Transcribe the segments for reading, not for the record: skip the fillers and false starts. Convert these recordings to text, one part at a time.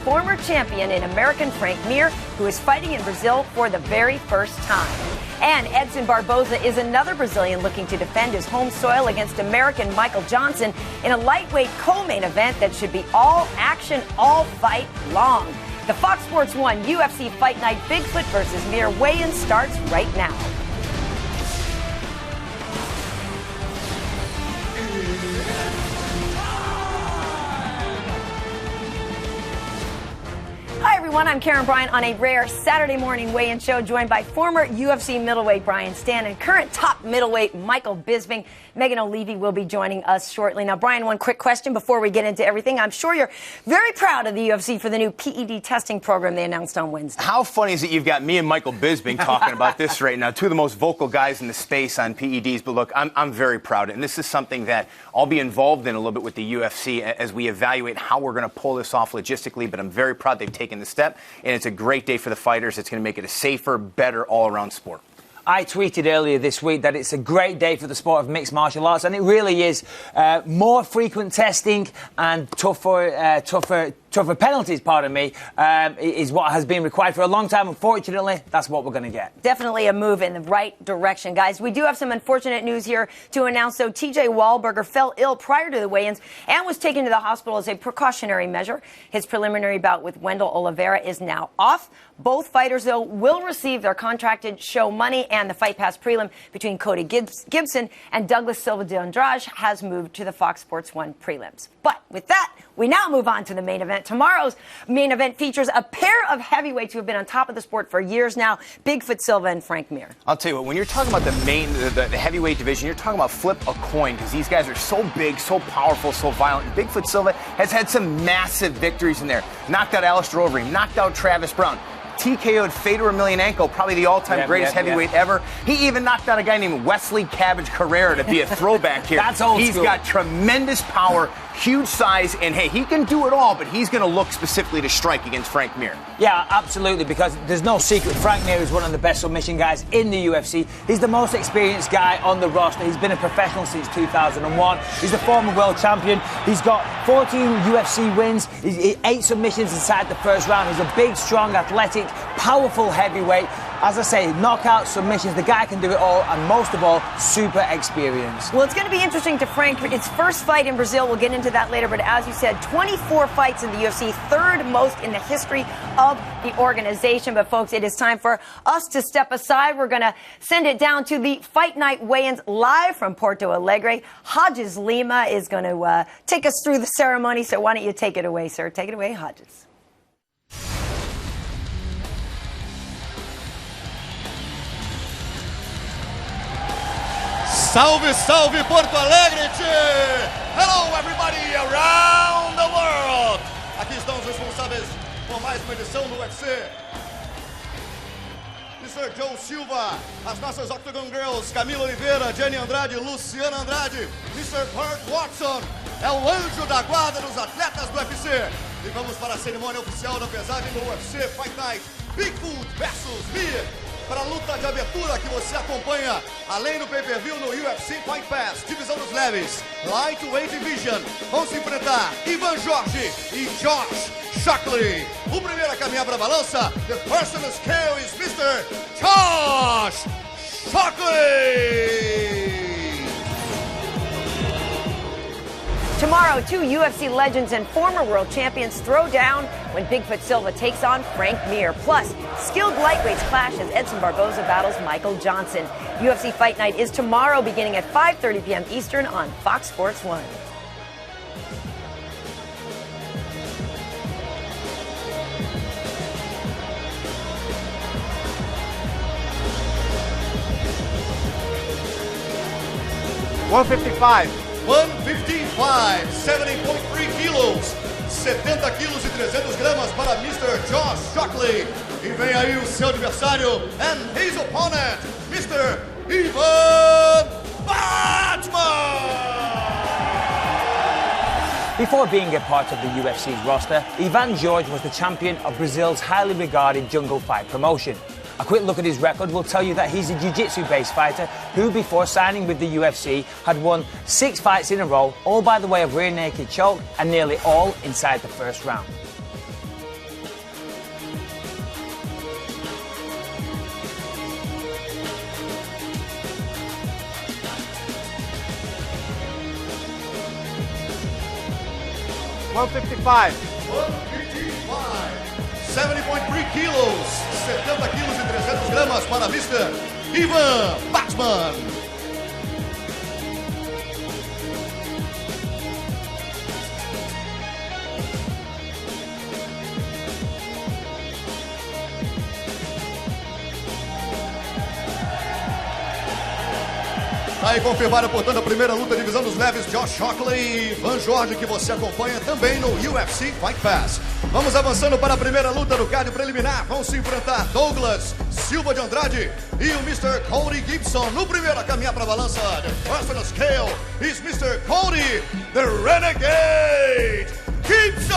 Former champion in American Frank Mir, who is fighting in Brazil for the very first time. And Edson Barboza is another Brazilian looking to defend his home soil against American Michael Johnson in a lightweight co-main event that should be all action, all fight long. The Fox Sports 1 UFC Fight Night Bigfoot versus Mir weigh-in starts right now. Hi everyone, I'm Karen Bryant on a rare Saturday morning weigh-in show, joined by former UFC middleweight Brian Stann and current top middleweight Michael Bisping. Megan O'Leary will be joining us shortly. Now, Brian, one quick question before we get into everything. I'm sure you're very proud of the UFC for the new PED testing program they announced on Wednesday. How funny is it you've got me and Michael Bisping talking about this right now, two of the most vocal guys in the space on PEDs. But look, I'm very proud, and this is something that I'll be involved in a little bit with the UFC as we evaluate how we're going to pull this off logistically. But I'm very proud they've taken the step, and it's a great day for the fighters. It's going to make it a safer, better, all-around sport. I tweeted earlier this week that it's a great day for the sport of mixed martial arts, and it really is. More frequent testing and tougher penalties, pardon me, is what has been required for a long time. Unfortunately, that's what we're going to get. Definitely a move in the right direction, guys. We do have some unfortunate news here to announce. So TJ Wahlberger fell ill prior to the weigh-ins and was taken to the hospital as a precautionary measure. His preliminary bout with Wendell Oliveira is now off. Both fighters, though, will receive their contracted show money, and the Fight Pass prelim between Cody Gibson and Douglas Silva de Andrade has moved to the Fox Sports 1 prelims. But with that, we now move on to the main event. Tomorrow's main event features a pair of heavyweights who have been on top of the sport for years now, Bigfoot Silva and Frank Mir. I'll tell you what, when you're talking about the heavyweight division, you're talking about flip a coin, because these guys are so big, so powerful, so violent. And Bigfoot Silva has had some massive victories in there. Knocked out Alistair Overeem, knocked out Travis Brown, TKO'd Fedor Emelianenko, probably the all-time greatest heavyweight ever. He even knocked out a guy named Wesley Cabbage Carrera to be a throwback here. That's old He's school. got tremendous power, huge size, and hey, he can do it all, but he's going to look specifically to strike against Frank Mir. Yeah, absolutely, because there's no secret. Frank Mir is one of the best submission guys in the UFC. He's the most experienced guy on the roster. He's been a professional since 2001. He's the former world champion. He's got 14 UFC wins, 8 submissions inside the first round. He's a big, strong, athletic, powerful heavyweight. As I say, knockouts, submissions, the guy can do it all, and most of all, super experienced. Well, it's going to be interesting to Frank. His first fight in Brazil, we'll get into that later, but as you said, 24 fights in the UFC, third most in the history of the organization. But folks, it is time for us to step aside. We're going to send it down to the Fight Night weigh-ins live from Porto Alegre. Hodges Lima is going to take us through the ceremony, so why don't you take it away, sir? Take it away, Hodges. Salve, salve Porto Alegre! Hello everybody around the world! Aqui estão os responsáveis por mais uma edição do UFC. Mr. Joe Silva, as nossas Octagon Girls, Camila Oliveira, Jenny Andrade, Luciana Andrade, Mr. Burt Watson, é o anjo da guarda dos atletas do UFC. E vamos para a cerimônia oficial da pesagem do UFC Fight Night, Bigfoot versus Mir. Para a luta de abertura que você acompanha, além do pay-per-view no UFC Fight Pass, divisão dos leves, Lightweight Division, vão se enfrentar Ivan Jorge e Josh Shockley. O primeiro a caminhar para a balança, the first on the scale is Mr. Josh Shockley. Tomorrow, 2 UFC legends and former world champions throw down when Bigfoot Silva takes on Frank Mir. Plus, skilled lightweights clash as Edson Barboza battles Michael Johnson. UFC Fight Night is tomorrow beginning at 5:30 p.m. Eastern on Fox Sports 1. $155. 155, 70.3 quilos, 70 quilos e 300 gramas para Mr. Josh Shockley. E vem aí o seu adversário, and his opponent, Mr. Ivan Batman! Before being a part of the UFC's roster, Ivan Jorge was the champion of Brazil's highly regarded Jungle Fight promotion. A quick look at his record will tell you that he's a jiu-jitsu based fighter who, before signing with the UFC, had won 6 fights in a row, all by the way of rear naked choke, and nearly all inside the first round. 155. 155. 70.3 kilos. 70 quilos e 300 gramas para Mr. Ivan Batman. Aí confirmada, portanto, a primeira luta divisão dos leves, Josh Shockley e Van Jorge, que você acompanha também no UFC Fight Pass. Vamos avançando para a primeira luta do card preliminar. Vão se enfrentar Douglas Silva de Andrade e o Mr. Cody Gibson. No primeiro a caminhar para a balança, the first on the scale is Mr. Cody, the Renegade Gibson!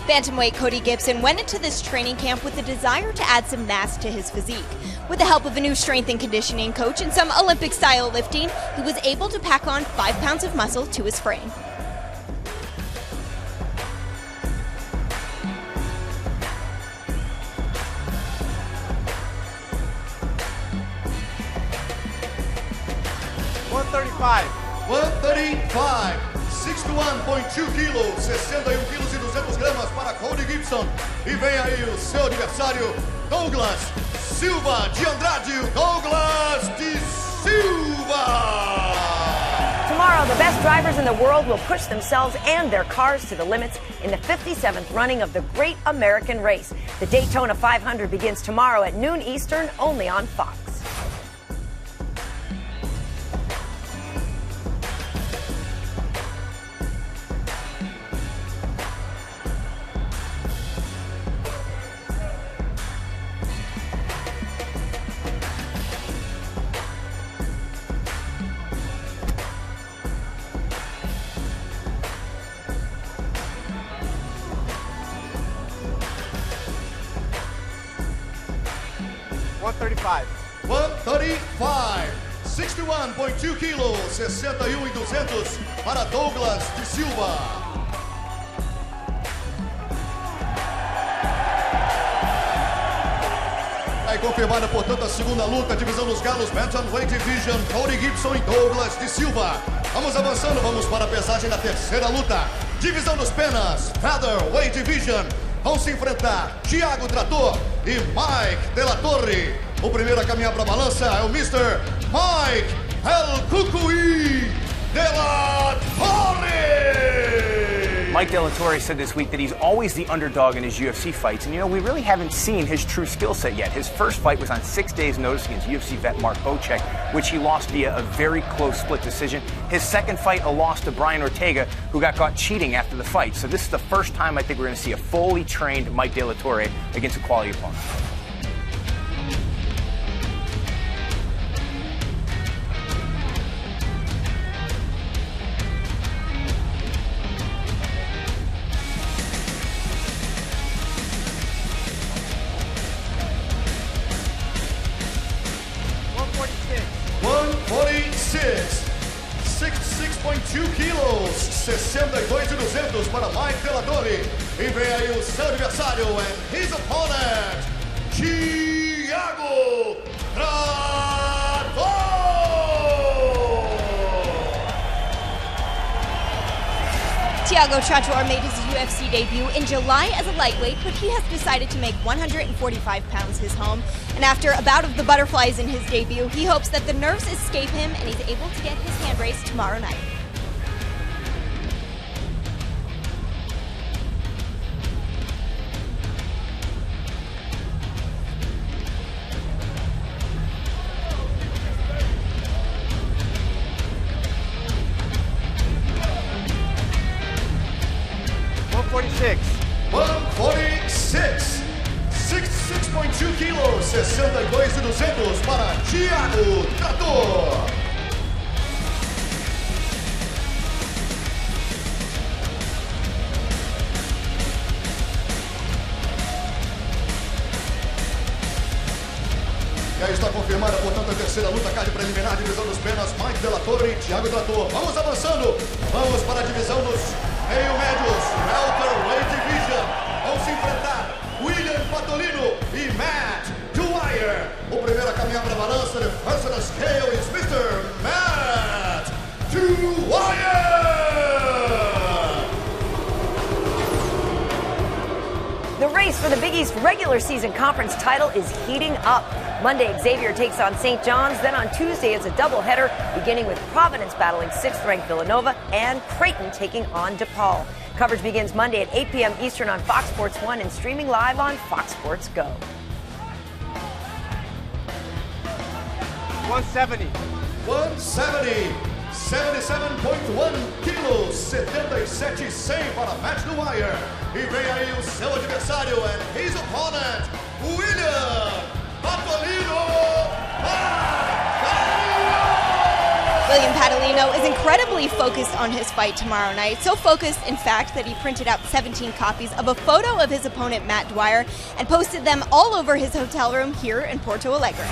Bantamweight Cody Gibson went into this training camp with the desire to add some mass to his physique. With the help of a new strength and conditioning coach and some Olympic-style lifting, he was able to pack on 5 pounds of muscle to his frame. $135. 135. 61.2 quilos, 61 quilos e 200 gramas para Cody Gibson. E vem aí o seu adversário, Douglas Silva de Andrade. Douglas de Silva! Tomorrow, the best drivers in the world will push themselves and their cars to the limits in the 57th running of the Great American Race. The Daytona 500 begins tomorrow at noon Eastern, only on Fox. $135. 135. 61.2 quilos, 61 e 200 para Douglas de Silva. Aí confirmada, portanto, a segunda luta, divisão dos galos, Bantamweight Division, Cody Gibson e Douglas de Silva. Vamos avançando, vamos para a pesagem da terceira luta. Divisão dos penas, Featherweight Division. Vão se enfrentar TIAGO TRATOR e Mike de la Torre. O primeiro a caminhar para a balança é o Mr. Mike El Cucuy de la Torre. Mike De La Torre said this week that he's always the underdog in his UFC fights, and you know, we really haven't seen his true skill set yet. His first fight was on 6 days' notice against UFC vet Mark Bocek, which he lost via a very close split decision. His second fight, a loss to Brian Ortega, who got caught cheating after the fight. So this is the first time I think we're going to see a fully trained Mike De La Torre against a quality opponent. $146. 66.2 quilos, 62 e 200 para Mike De La Torre. E vem aí o seu adversário and his opponent, TIAGO TRATOR. TIAGO TRATOR made his UFC debut in July as a lightweight, but he has decided to make 145 pounds his home. And after a bout of the butterflies in his debut, he hopes that the nerves escape him and he's able to get his hand race tomorrow night. $146. 146. 66.2 quilos, 62 e 200 para TIAGO TRATOR. E aí está confirmada, portanto, a terceira luta, card preliminar, divisão dos penas, Mike De La Torre e TIAGO TRATOR. Vamos avançando, vamos para a divisão dos meio-médios, Welterweight Division. Vão se enfrentar PATOLINO e Matt DWYER. O primeiro a caminhar para a balança, the first on the scale is Mr. Matt DWYER. race for the Big East regular season conference title is heating up. Monday, Xavier takes on St. John's. Then on Tuesday, it's a doubleheader, beginning with Providence battling 6th-ranked Villanova and Creighton taking on DePaul. Coverage begins Monday at 8 p.m. Eastern on Fox Sports 1 and streaming live on Fox Sports Go. 170. 170, 77.1 quilos, 77,100 para Matt DWYER. E vem aí o seu adversário and his opponent, William PATOLINO. William PATOLINO is incredibly focused on his fight tomorrow night. So focused, in fact, that he printed out 17 copies of a photo of his opponent, Matt DWYER, and posted them all over his hotel room here in Porto Alegre.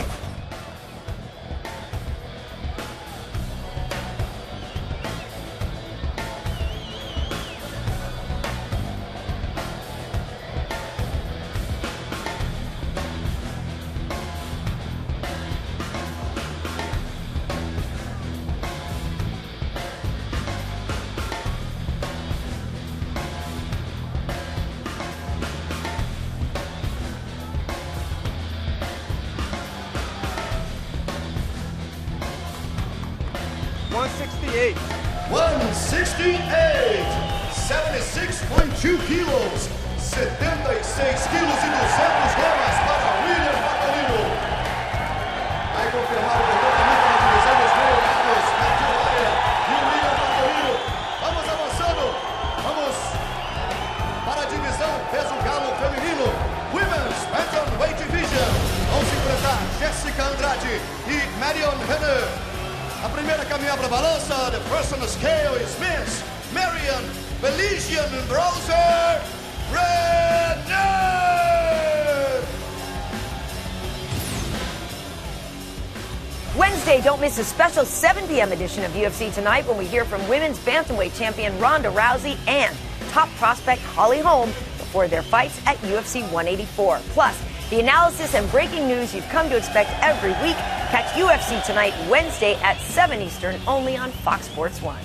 $168. 168, 76.2 quilos, 76 quilos e 200 gramas para William PATOLINO. Aí confirmado completamente na divisão dos meio-gados, Matt DWYER e o William PATOLINO. Vamos avançando, vamos para a divisão peso galo feminino, Women's Bantamweight Division. Vão se enfrentar Jessica Andrade e MARION. A primeira caminhar para a balança, the first on the scale is Miss MARION Belgian Browser RENEAU. Wednesday, don't miss a special 7 p.m. edition of UFC Tonight when we hear from women's bantamweight champion Ronda Rousey and top prospect Holly Holm before their fights at UFC 184. Plus, the analysis and breaking news you've come to expect every week. Catch UFC Tonight Wednesday at 7 Eastern only on Fox Sports 1.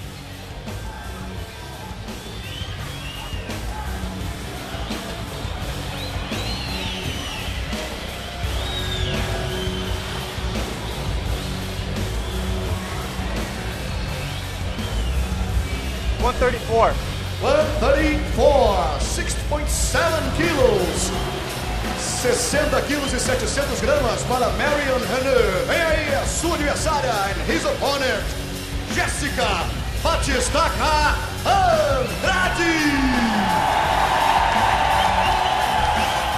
$134. 134, 6.7 quilos, 60 quilos e 700 gramas para MARION. Vem aí a sua adversária and his opponent, Jessica Batistaca Andrade.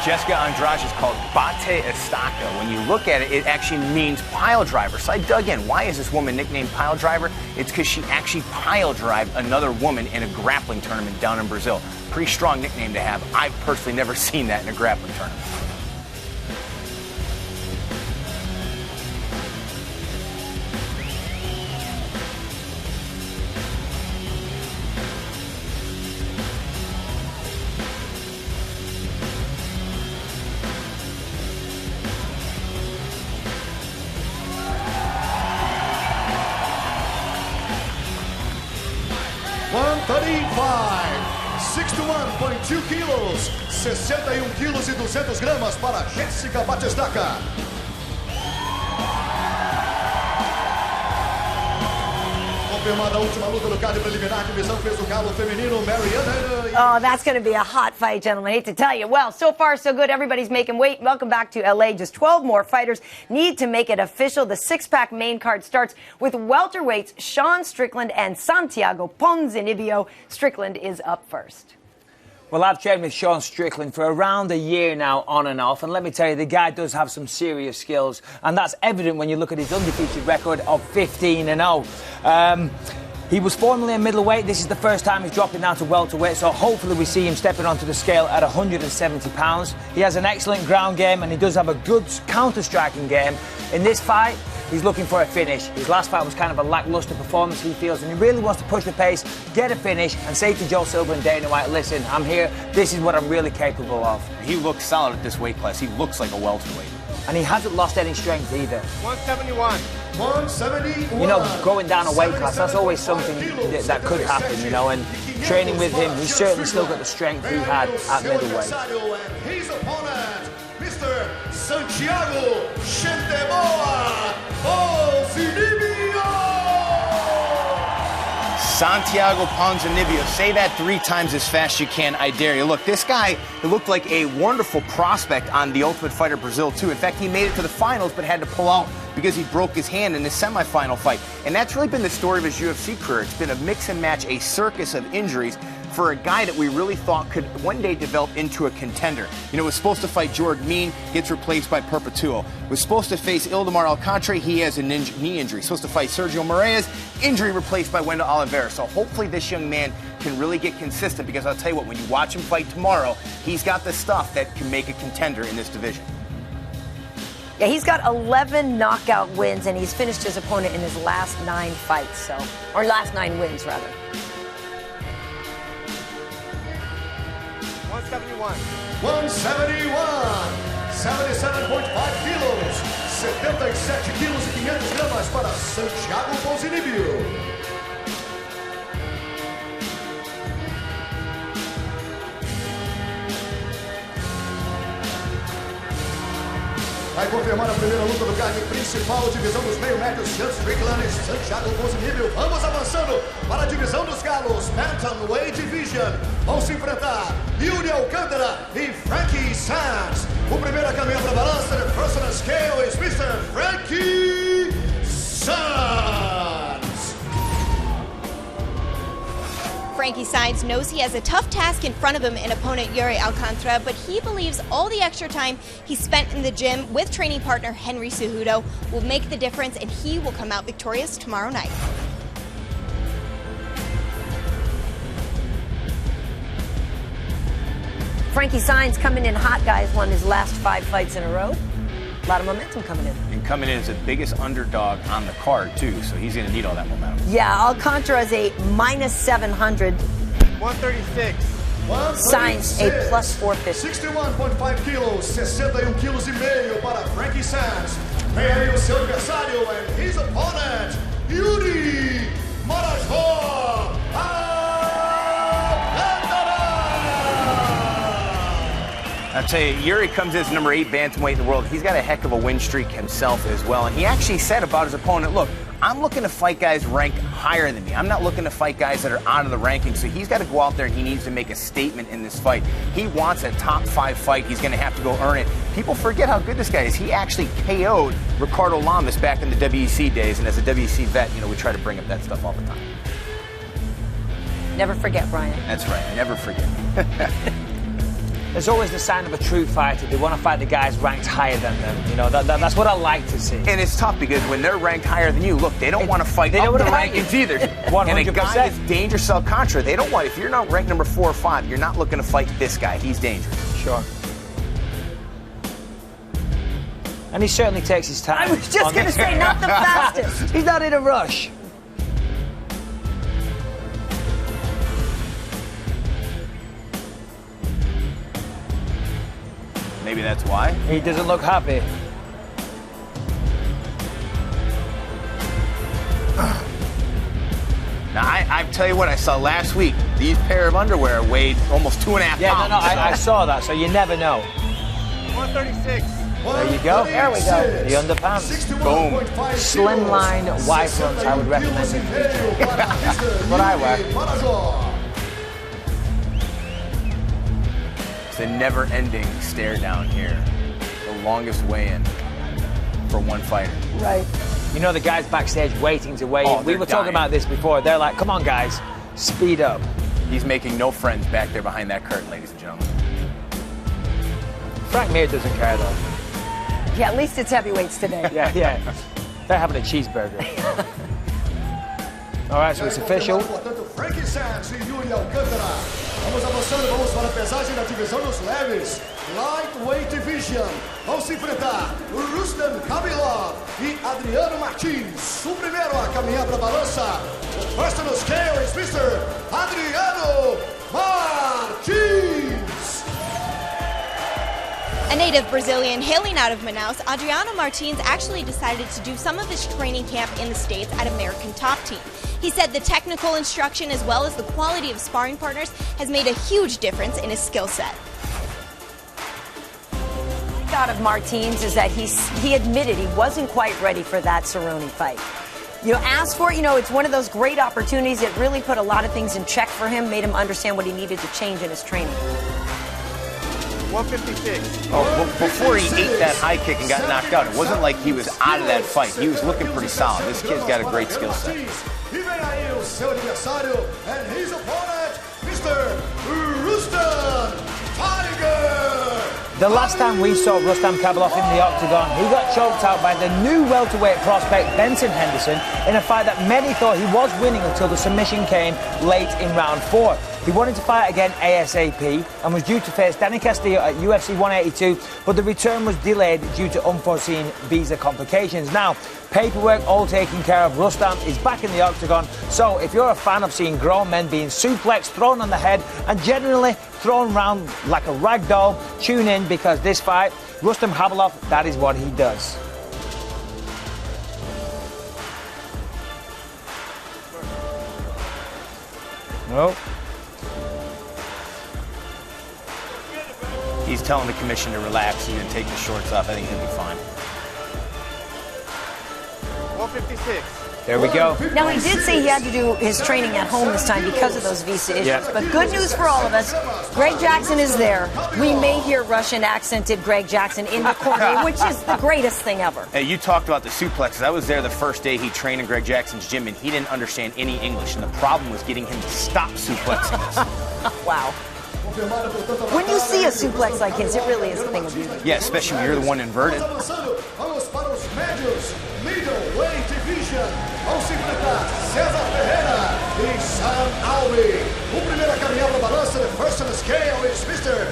Jessica Andrade is called Bate Estaca. When you look at it, it actually means pile driver. So I dug in. Why is this woman nicknamed pile driver? It's because she actually pile drived another woman in a grappling tournament down in Brazil. Pretty strong nickname to have. I've personally never seen that in a grappling tournament. $135, 61.2 quilos, 61 quilos e 200 gramas para Jessica Batistaca. Confirmada a última luta do card preliminar, divisão peso galo feminino, MARION. Oh, that's going to be a hot fight, gentlemen. I hate to tell you. Well, so far, so good. Everybody's making weight. Welcome back to LA. Just 12 more fighters need to make it official. The six-pack main card starts with welterweights Sean Strickland and Santiago Ponzinibbio. Strickland is up first. Well, I've trained with Sean Strickland for around a year now, on and off, and let me tell you, the guy does have some serious skills, and that's evident when you look at his undefeated record of 15-0. He was formerly a middleweight. This is the first time he's dropping down to welterweight, so hopefully we see him stepping onto the scale at 170 pounds. He has an excellent ground game, and he does have a good counter-striking game. In this fight, he's looking for a finish. His last fight was kind of a lackluster performance, he feels, and he really wants to push the pace, get a finish, and say to Joe Silva and Dana White, listen, I'm here, this is what I'm really capable of. He looks solid at this weight class. He looks like a welterweight. And he hasn't lost any strength either. 171. 171. You know, going down a weight class, that's always something that could happen, you know, and training with him, he's certainly still got the strength he had at middleweight. And his opponent, Mr. Santiago Ponzinibbio. Santiago Ponzinibbio. Say that 3 times as fast as you can, I dare you. Look, this guy, it looked like a wonderful prospect on The Ultimate Fighter Brazil, too. In fact, he made it to the finals, but had to pull out because he broke his hand in his semifinal fight. And that's really been the story of his UFC career. It's been a mix and match, a circus of injuries for a guy that we really thought could one day develop into a contender. You know, was supposed to fight Jorg Mean, gets replaced by Perpetuo. Was supposed to face Ildemar Alcantara, he has a knee injury. Supposed to fight Sergio Moraes, injury replaced by Wendell Oliveira. So hopefully this young man can really get consistent, because I'll tell you what, when you watch him fight tomorrow, he's got the stuff that can make a contender in this division. Yeah, he's got 11 knockout wins, and he's finished his opponent in his last 9 fights, or last 9 wins, rather. 171. 171. 77.5 quilos. 77 quilos e 500 gramas para Santiago Ponzinibbio. Vai confirmar a primeira luta do card principal, divisão dos meio-médios, Strickland e Santiago Ponzinibbio. Vamos avançando para a divisão dos galos, Bantamweight Division. Vão se enfrentar Yuri Alcântara e Frankie SAENZ. O primeiro a caminhar para a balança, the personal scale is Mr. Frankie SAENZ. Frankie SAENZ knows he has a tough task in front of him in opponent Yuri Alcantara, but he believes all the extra time he spent in the gym with training partner Henry Cejudo will make the difference, and he will come out victorious tomorrow night. Frankie SAENZ coming in hot, guys. Won his last 5 fights in a row. A lot of momentum coming in. And coming in as the biggest underdog on the card, too, so he's going to need all that momentum. Yeah, Alcantara is a minus 700. 136. SAENZ a plus 450. 61.5 quilos, 61 quilos e meio para Frankie SAENZ. Vem aí o seu adversário, and his opponent, Yuri Marajó Alcantara. I'll tell you, Yuri comes in as number 8 bantamweight in the world. He's got a heck of a win streak himself as well. And he actually said about his opponent, look, I'm looking to fight guys ranked higher than me. I'm not looking to fight guys that are out of the rankings. So he's got to go out there and he needs to make a statement in this fight. He wants a top 5 fight. He's going to have to go earn it. People forget how good this guy is. He actually KO'd Ricardo Lamas back in the WEC days. And as a WEC vet, you know, we try to bring up that stuff all the time. Never forget, Brian. That's right. Never forget. There's always the sign of a true fighter. They want to fight the guys ranked higher than them. You know, that's what I like to see. And it's tough because when they're ranked higher than you, look, they don't want to fight up the rankings either. 100%. And a guy that's dangerous Alcantara, they don't want, if you're not ranked number 4 or 5, you're not looking to fight this guy. He's dangerous. Sure. And he certainly takes his time. I was just going to say, not the fastest. He's not in a rush. Maybe that's why. He doesn't look happy. Now, I tell you what, I saw last week, these pair of underwear weighed almost 2.5 pounds. Yeah, no, I saw that, so you never know. 136. There you go. There we go. The underpants. Boom. Slimline white fronts, I would recommend it. What I wear. The never-ending stare down here. The longest weigh-in for one fighter. Right. You know the guys backstage waiting to weigh in. Oh, We were talking dying. about this before. They're like, come on, guys, speed up. He's making no friends back there behind that curtain, ladies and gentlemen. Frank Mir doesn't care, though. Yeah, at least it's heavyweights today. Yeah. They're having a cheeseburger. All right, so it's official. Portanto, Frankie SAENZ e Yuri Alcântara. Vamos avançando, vamos para a pesagem da divisão dos leves. Lightweight Division. Vão se enfrentar Rustam Khabilov e Adriano Martins. O primeiro a caminhar para a balança. O personal scale is Mr. Adriano Martins. A native Brazilian hailing out of Manaus, Adriano Martins actually decided to do some of his training camp in the States at American Top Team. He said the technical instruction as well as the quality of sparring partners has made a huge difference in his skill set. Out of Martins is that he admitted he wasn't quite ready for that Cerrone fight. You know, asked for it, it's one of those great opportunities that really put a lot of things in check for him, made him understand what he needed to change in his training. 156. Oh, before he ate that high kick and got knocked out, it wasn't like he was out of that fight. He was looking pretty solid. This kid's got a great skill set. E vem aí o seu adversário and his opponent, Mr. Rustam Tiger. The last time we saw Rustam Khabilov in the octagon, he got choked out by the new welterweight prospect Benson Henderson in a fight that many thought he was winning until the submission came late in round 4. He wanted to fight again ASAP and was due to face Danny Castillo at UFC 182, but the return was delayed due to unforeseen visa complications. Now, paperwork all taken care of, Rustam is back in the octagon, so if you're a fan of seeing grown men being suplexed, thrown on the head, and generally thrown around like a rag doll, tune in because this fight, Rustam Khabilov, that is what he does. No. He's telling the commission to relax and take the shorts off. I think he'll be fine. 156. There we go. Now, he did say he had to do his training at home this time because of those visa issues. Yeah. But good news for all of us, Greg Jackson is there. We may hear Russian accented Greg Jackson in the corner, which is the greatest thing ever. Hey, you talked about the suplexes. I was there the first day he trained in Greg Jackson's gym, and he didn't understand any English. And the problem was getting him to stop suplexing us. Wow. When you see a suplex like his, it really is a thing of beauty. Yeah, especially when you're the one inverted. Vamos para os médios, middleweight division. Vão se enfrentar César Ferreira e ALVEY. O primeiro a caminhar para a balança, the first on the scale is Mr.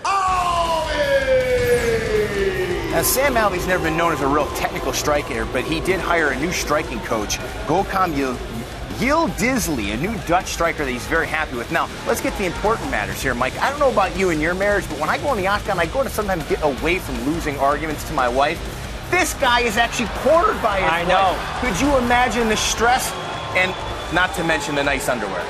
ALVEY. Now, Sam Alvey's never been known as a real technical striker, but he did hire a new striking coach, Gokam Yildizni, a new Dutch striker that he's very happy with. Now, let's get the important matters here, Mike. I don't know about you and your marriage, but when I go in the octagon, I go to sometimes get away from losing arguments to my wife. This guy is actually cornered by his wife. Could you imagine the stress? And not to mention the nice underwear.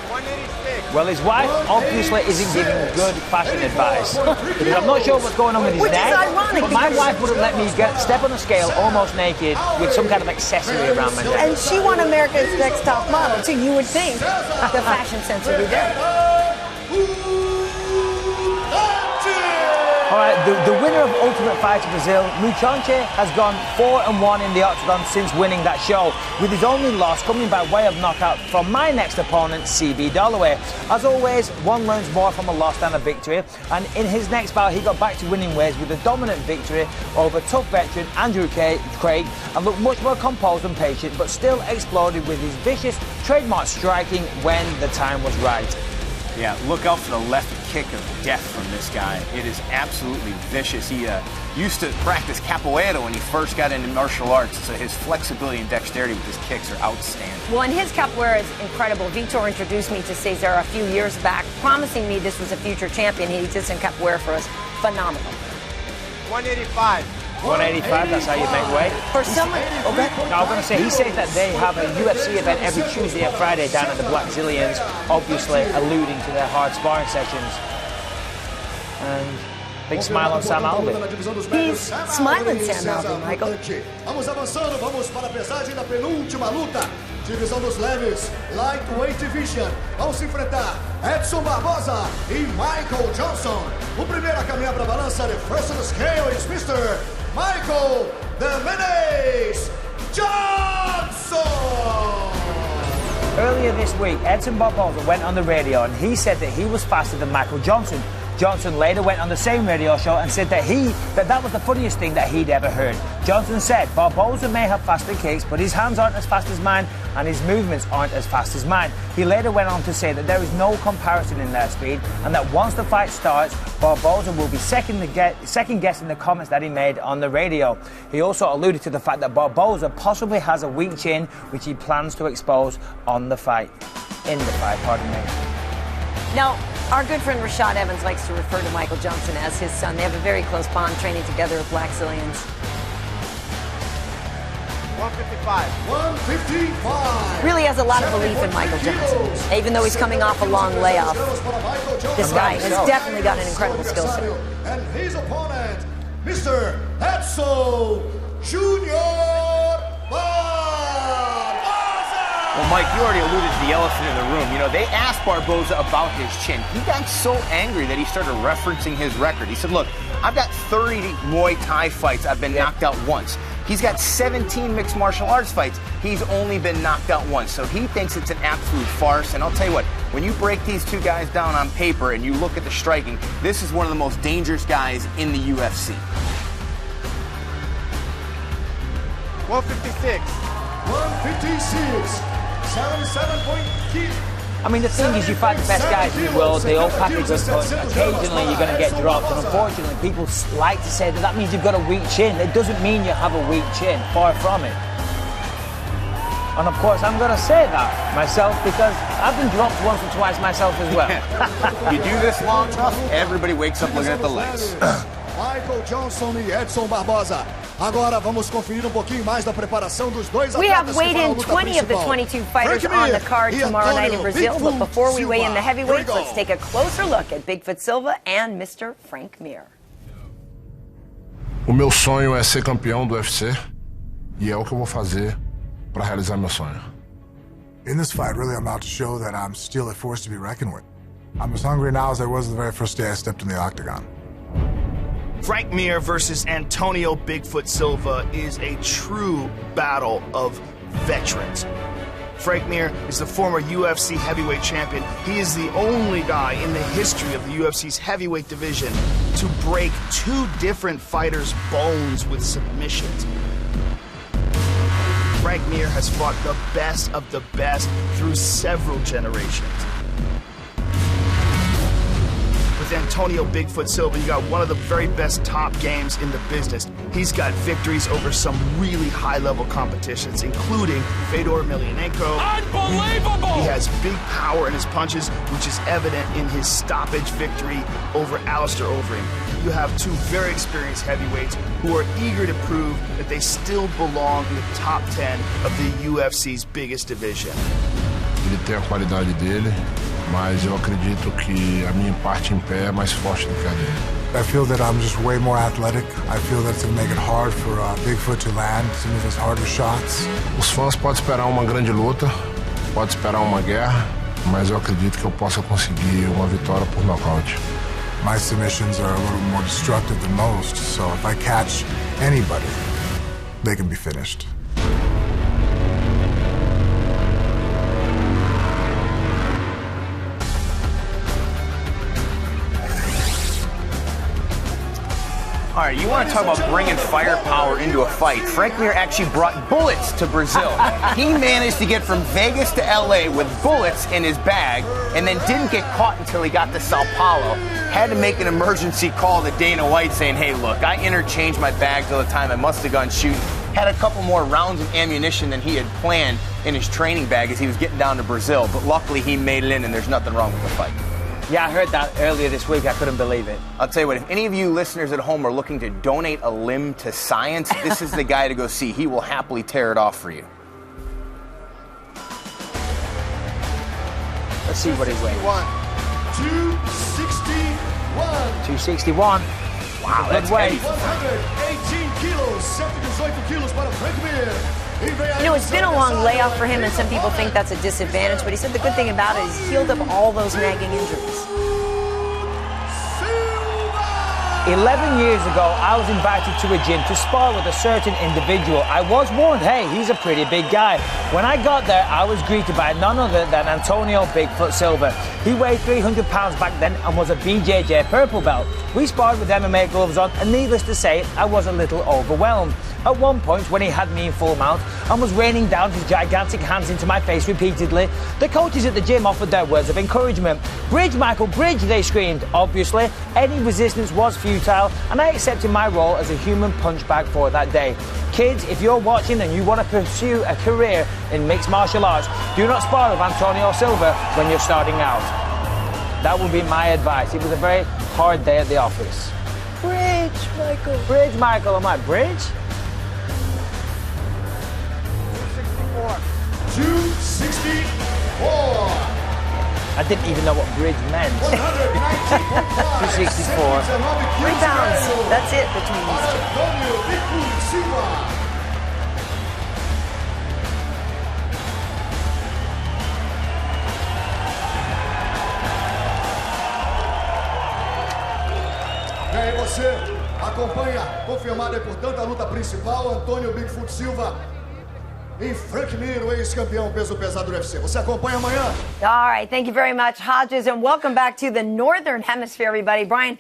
186. Well, his wife obviously isn't giving good fashion advice. Because I'm not sure what's going on with his Which neck. is ironic, But my because wife wouldn't let me step on the scale almost naked with some kind of accessory around my neck. And she won America's Next Top Model, too. You would think the fashion sense would be there. All right, the winner of Ultimate Fighter Brazil, Muchonche, has gone 4-1 in the octagon since winning that show, with his only loss coming by way of knockout from my next opponent, CB Dollaway. As always, one learns more from a loss than a victory, and in his next bout, he got back to winning ways with a dominant victory over tough veteran Andrew Craig, and looked much more composed and patient, but still exploded with his vicious trademark striking when the time was right. Yeah, look out for the left kick of death from this guy. It is absolutely vicious. He used to practice capoeira when he first got into martial arts, so his flexibility and dexterity with his kicks are outstanding. Well, and his capoeira is incredible. Vitor introduced me to CEZAR a few years back, promising me this was a future champion. He did some capoeira for us. Phenomenal. 185. 185, that's how you make weight. For someone... Okay. I was going to say, he says that they have a UFC event every Tuesday and Friday down at the Black Zillions, obviously alluding to their hard sparring sessions. And big smile on Sam Alvey. He's smiling, Sam Alvey, Michael. Vamos avançando, vamos para a pesagem da penúltima luta. Divisão dos leves, lightweight division. Vão se enfrentar Edson Barbosa e Michael Johnson. O primeiro a caminhar para a balança, the first on the scale is Mr. Michael "The Menace" Johnson. Earlier this week, Edson Barbosa went on the radio and he said that he was faster than Michael Johnson. Johnson later went on the same radio show and said that was the funniest thing that he'd ever heard. Johnson said, Barbosa may have faster kicks, but his hands aren't as fast as mine and his movements aren't as fast as mine. He later went on to say that there is no comparison in their speed and that once the fight starts, Barbosa will be second guessing the comments that he made on the radio. He also alluded to the fact that Barbosa possibly has a weak chin, which he plans to expose in the fight, pardon me. Now, Our good friend Rashad Evans likes to refer to Michael Johnson as his son. They have a very close bond training together at Blackzilians. 155. 155. Really has a lot of belief in Michael Johnson, even though he's coming off a long layoff. This guy has definitely got an incredible skill set. And his opponent, Mr. Edson Junior Barboza. Well, Mike, you already alluded to the elephant in the room. You know, they asked Barboza about his chin. He got so angry that he started referencing his record. He said, look, I've got 30 Muay Thai fights. I've been knocked out once. He's got 17 mixed martial arts fights. He's only been knocked out once. So he thinks it's an absolute farce. And I'll tell you what, when you break these two guys down on paper and you look at the striking, this is one of the most dangerous guys in the UFC. 156. 156. 77.3. I mean, the thing is, you fight the best guys in the world, they all pack a good punch. Occasionally, you're going to get dropped, and unfortunately, people like to say that that means you've got a weak chin. It doesn't mean you have a weak chin, far from it. And of course, I'm going to say that myself because I've been dropped once or twice myself as well. You do this long enough, everybody wakes up looking at the legs. Michael Johnson e Edson Barboza. Agora vamos conferir pouquinho mais da preparação dos dois We atletas have weighed que farão a in luta 20 of the principal. 22 fighters on the card tomorrow night in Brazil. But before we weigh in the heavyweights, let's take a closer look at Bigfoot Silva and Mr. Frank Mir. O meu sonho é ser campeão do UFC e é o que eu vou fazer para realizar meu sonho. In this fight, really, I'm out to show that I'm still a force to be reckoned with. I'm as hungry now as I was the very first day I stepped in the octagon. Frank Mir versus Antonio Bigfoot Silva is a true battle of veterans. Frank Mir is the former UFC heavyweight champion. He is the only guy in the history of the UFC's heavyweight division to break two different fighters' bones with submissions. Frank Mir has fought the best of the best through several generations. With Antonio Bigfoot Silva, you got one of the very best top games in the business. He's got victories over some really high-level competitions, including Fedor Emelianenko. Unbelievable! He has big power in his punches, which is evident in his stoppage victory over Alistair Overeem. You have two very experienced heavyweights who are eager to prove that they still belong in the top 10 of the UFC's biggest division. Ele tem a qualidade dele, mas eu acredito que a minha parte em pé é mais forte do que a dele. I feel that I'm just way more athletic. I feel that it's going to make it hard for Bigfoot to land some of his harder shots. Os fãs podem esperar uma grande luta, podem esperar uma guerra, mas eu acredito que eu possa conseguir uma vitória por nocaute. My submissions are a little more destructive than most, so if I catch anybody, they can be finished. All right, you want to talk about bringing firepower into a fight. Frank Mir actually brought bullets to Brazil. He managed to get from Vegas to LA with bullets in his bag and then didn't get caught until he got to Sao Paulo. Had to make an emergency call to Dana White saying, hey, look, I interchanged my bags all the time. I must have gone shooting. Had a couple more rounds of ammunition than he had planned in his training bag as he was getting down to Brazil. But luckily, he made it in, and there's nothing wrong with the fight. Yeah, I heard that earlier this week. I couldn't believe it. I'll tell you what, if any of you listeners at home are looking to donate a limb to science, this is the guy to go see. He will happily tear it off for you. Let's see what he's weighing. 261. 261. Wow, that's heavy. 118 kilos, 118 kilos para Frank Mir. You know, it's been a long layoff for him, and some people think that's a disadvantage, but he said the good thing about it is he's healed up all those nagging injuries. 11 years ago, I was invited to a gym to spar with a certain individual. I was warned, hey, he's a pretty big guy. When I got there, I was greeted by none other than Antonio Bigfoot Silva. He weighed 300 pounds back then and was a BJJ purple belt. We sparred with MMA gloves on, and needless to say, I was a little overwhelmed. At one point, when he had me in full mount and was raining down his gigantic hands into my face repeatedly, the coaches at the gym offered their words of encouragement. Bridge, Michael, bridge, they screamed. Obviously, any resistance was futile, and I accepted my role as a human punch bag for that day. Kids, if you're watching and you want to pursue a career in mixed martial arts, do not spar with Antonio Silva when you're starting out. That would be my advice. It was a very hard day at the office. Bridge, Michael. Bridge, Michael. I'm like, bridge? 264. I didn't even know what bridge meant. 264. 3 pounds. That's it between these two. E aí você acompanha, confirmado aí, portanto, a luta principal, Antônio Bigfoot Silva e Frankie, o ex-campeão peso pesado do UFC. Você acompanha amanhã? All right, thank you very much, Hodges, and welcome back to the Northern Hemisphere, everybody. Brian.